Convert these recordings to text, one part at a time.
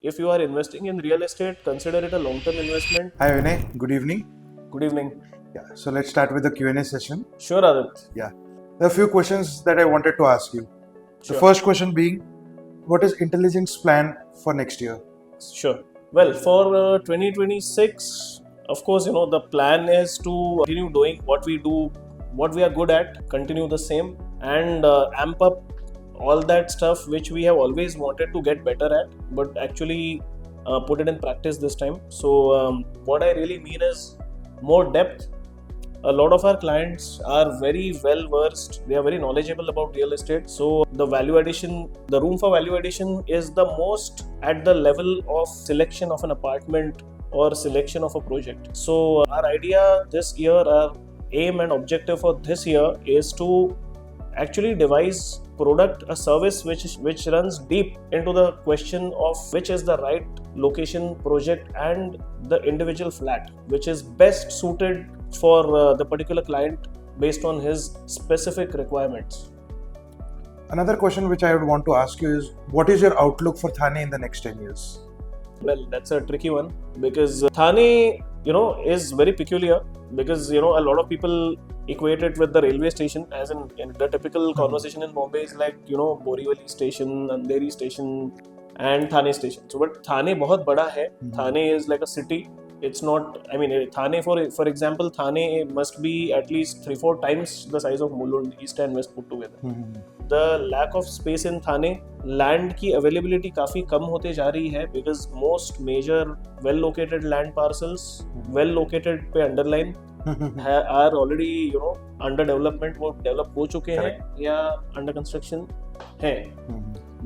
If you are investing in real estate, consider it a long-term investment. Hi Vinay, good evening. Good evening. Yeah, so let's start with the Q&A session. Sure, Adit. Yeah, there are a few questions that I wanted to ask you. The Sure. first question being, what is Intelligent's plan for next year? Sure. Well, for 2026, of course, the plan is to continue doing what we do, what we are good at, continue the same, and amp up all that stuff which we have always wanted to get better at, but actually put it in practice this time. So, what I really mean is more depth. A lot of our clients are very well versed, they are very knowledgeable about real estate, so the room for value addition is the most at the level of selection of an apartment or selection of a project. So our idea this year, our aim and objective for this year is to actually devise a service which runs deep into the question of which is the right location, project, and the individual flat which is best suited for the particular client based on his specific requirements. Another question which I would want to ask you is, what is your outlook for Thane in the next 10 years? Well, that's a tricky one because Thane, is very peculiar because, a lot of people equate it with the railway station, as in the typical conversation in Bombay is like, Borivali station, Andheri station, and Thane station. So, but Thane बहुत बड़ा है. Thane is like a city. It's not, Thane, for example, Thane must be at least 3-4 times the size of Mulund, East and West put together. The lack of space in Thane, land की availability काफ़ी कम होते जा रही है because most major well located land parcels, well located पे underline, are already under development, वो develop हो चुके हैं या under construction हैं.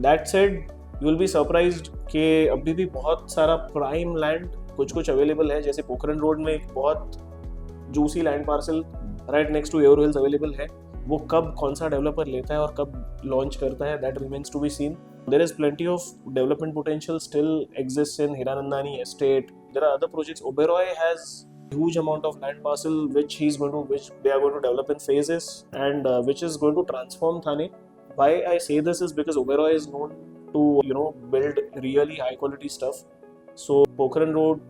That said, you will be surprised कि अभी भी बहुत सारा prime land कुछ अवेलेबल है. जैसे पोखरन रोड में एक बहुत juicy land parcel right next to ever hills available है. वो कब कौन सा डेवलपर लेता है और कब लॉन्च करता है, that remains to be seen. There is plenty of development potential still exist in Hiranandani estate. There are other projects. Oberoi has huge amount of land parcel which they are going to develop in phases and which is going to transform Thane. Why I say this is because Oberoi is known to build really high quality stuff. So Pokhran road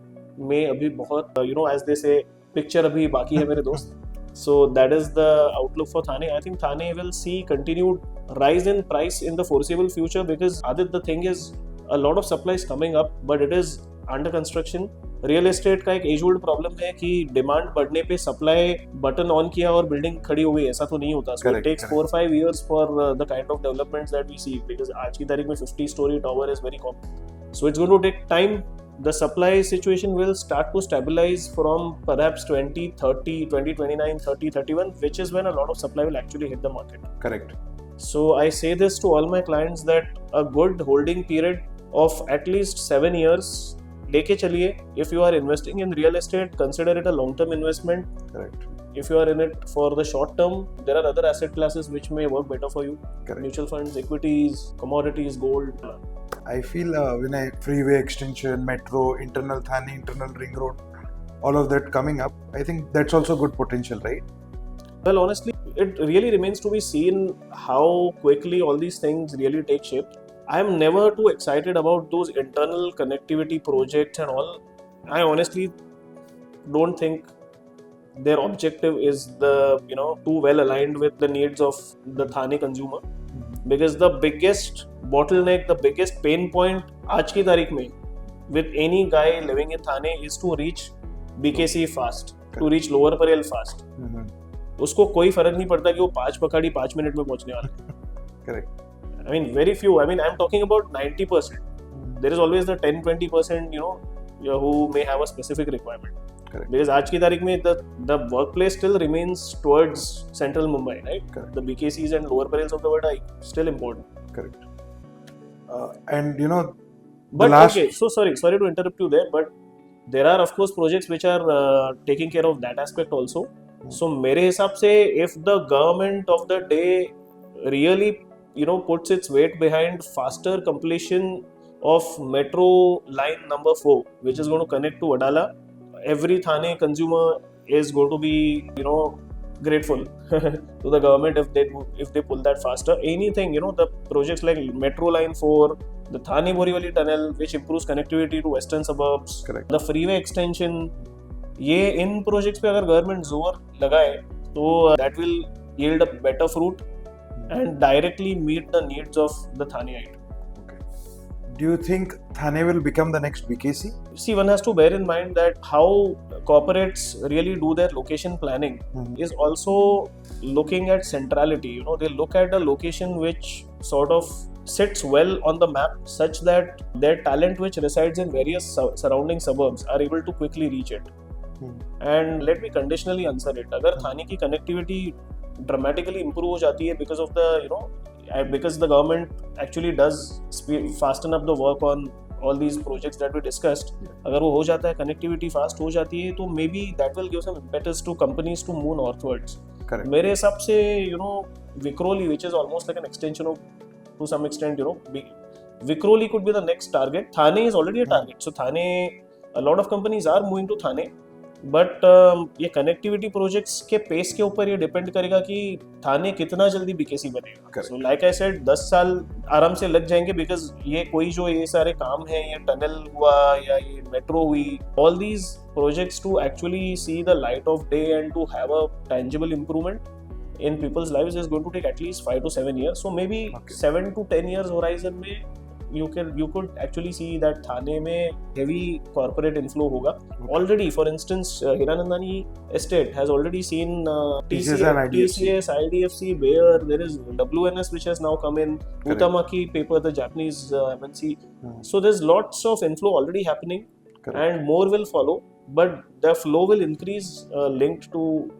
में अभी बहुत as they say picture अभी बाकी है मेरे दोस्त. So that is the outlook for Thane. I think Thane will see continued rise in price in the foreseeable future because Adit, the thing is a lot of supply is coming up but it is under construction. Real estate का एक as old problem है कि demand बढ़ने पे supply button on किया और building खड़ी हो गई, ऐसा तो नहीं होता. So it takes 4-5 years for the kind of developments that we see because आज की तारीख में 50 story tower is very common. So it's going to take time. The supply situation will start to stabilize from perhaps 2030, 2029, 30, 31, which is when a lot of supply will actually hit the market. Correct. So I say this to all my clients that a good holding period of at least 7 years लेके चलिए. If you are investing in real estate, consider it a long-term investment. Correct. If you are in it for the short term, there are other asset classes which may work better for you. Correct. Mutual funds, equities, commodities, gold. I feel when I freeway extension, metro, internal Thane, internal ring road, all of that coming up, I think that's also good potential, right? Well, honestly, it really remains to be seen how quickly all these things really take shape. I am never too excited about those internal connectivity projects and all. I honestly don't think their objective is too well aligned with the needs of the Thane consumer. Because the biggest bottleneck, the biggest pain point आज की तारीख में with any guy living in Thane is to reach BKC fast, to reach Lower Parel fast. उसको कोई फर्क नहीं पड़ता कि वो 5 पकड़ी 5 मिनट में पहुंचने वाला है. Correct. I mean, very few. I mean, I'm talking about 90%. There is always the 10-20%, who may have a specific requirement. Correct. Because आज की तारीख में the workplace still remains towards central Mumbai, right? Correct. The BKCs and lower parels of the world are still important. Correct. And But okay, so sorry to interrupt you there, but there are of course projects which are taking care of that aspect also. So मेरे हिसाब से if the government of the day really puts its weight behind faster completion of metro line number 4, which is going to connect to Adala, every Thane consumer is going to be grateful to the government if they pull that faster. Anything, the projects like Metro Line 4, the Thane Borivali Tunnel, which improves connectivity to western suburbs, Correct. the freeway extension, ये इन projects पे अगर government जोर लगाए तो that will yield a better fruit and directly meet the needs of the Thaneite. Do you think Thane will become the next BKC? See, one has to bear in mind that how corporates really do their location planning is also looking at centrality. They look at a location which sort of sits well on the map such that their talent which resides in various surrounding suburbs are able to quickly reach it. And let me conditionally answer it. अगर थाने की connectivity dramatically improve हो जाती है because of the because the government actually does fasten up the work on all these projects that we discussed, अगर वो हो जाता है, connectivity fast हो जाती है, तो maybe that will give some impetus to companies to move northwards. Correct. मेरे हिसाब से Vikhroli, which is almost like an extension of, to some extent, Vikhroli could be the next target. Thane is already a target, so Thane, a lot of companies are moving to Thane. But ये connectivity projects के pace के ऊपर ये depend करेगा कि थाने कितना जल्दी BKC बनेगा. सो लाइक आई सेड 10 साल आराम से लग जाएंगे बिकॉज ये सारे काम हैं, ये टनल हुआ या ये मेट्रो हुई, all these projects to actually see the light of day and to have a tangible improvement in people's lives is going to take at least 5 to 7 years. So maybe 7 to 10 years horizon में you could actually see that Thane में heavy corporate inflow होगा. Already, for instance, Hiranandani Estate has already seen TCS, IDFC, Bayer. There is WNS which has now come in. Huhtamaki Paper, the Japanese MNC. So there's lots of inflow already happening. Correct. And more will follow. But the flow will increase linked to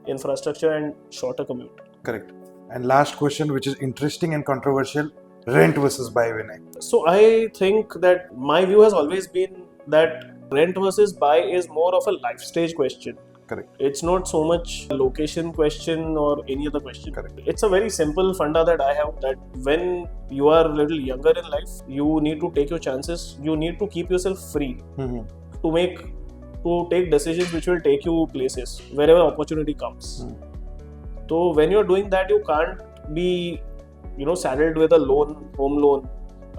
infrastructure and shorter commute. Correct. And last question, which is interesting and controversial: rent versus buy, Vinay. So I think that my view has always been that rent versus buy is more of a life stage question. Correct. It's not so much a location question or any other question. Correct. It's a very simple funda that I have, that when you are a little younger in life, you need to take your chances. You need to keep yourself free to take decisions which will take you places wherever opportunity comes. So when you're doing that, you can't be saddled with a loan, home loan.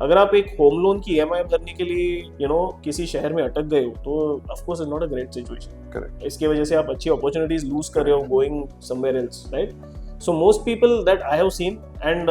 अगर आप एक home loan की EMI भरने के लिए किसी शहर में अटक गए हो तो of course it's not a great situation. Correct. इसकी वजह से आप अच्छी opportunities lose कर रहे हो going somewhere else, right? So most people that I have seen, and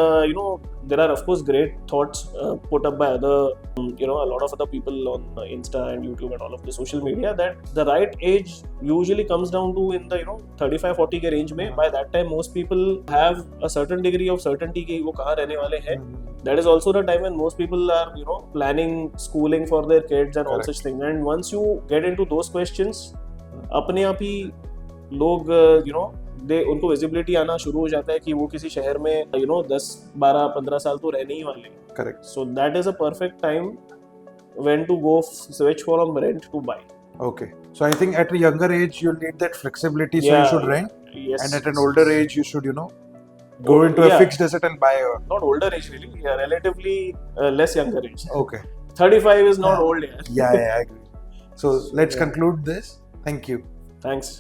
there are of course great thoughts put up by other a lot of other people on Insta and YouTube and all of the social media, that the right age usually comes down to in the 35-40 के range में. By that time most people have a certain degree of certainty कि वो कहाँ रहने वाले हैं. That is also the time when most people are planning schooling for their kids and all such things. And once you get into those questions, अपने आप ही लोग उनको विजिबिलिटी आना शुरू हो जाता है कि वो किसी शहर में 10, 12, 15 साल तो रहने ही वाले. Correct. So that is a perfect time when to go switch from rent to buy. Okay. So I think at a younger age you'll need that flexibility, so you should rent. Yes. And at an older age you should go into a fixed asset and buy a... Not older age really, relatively less younger age. Okay. 35 is not old yet. Yeah, I agree. So let's conclude this. Thank you. Thanks.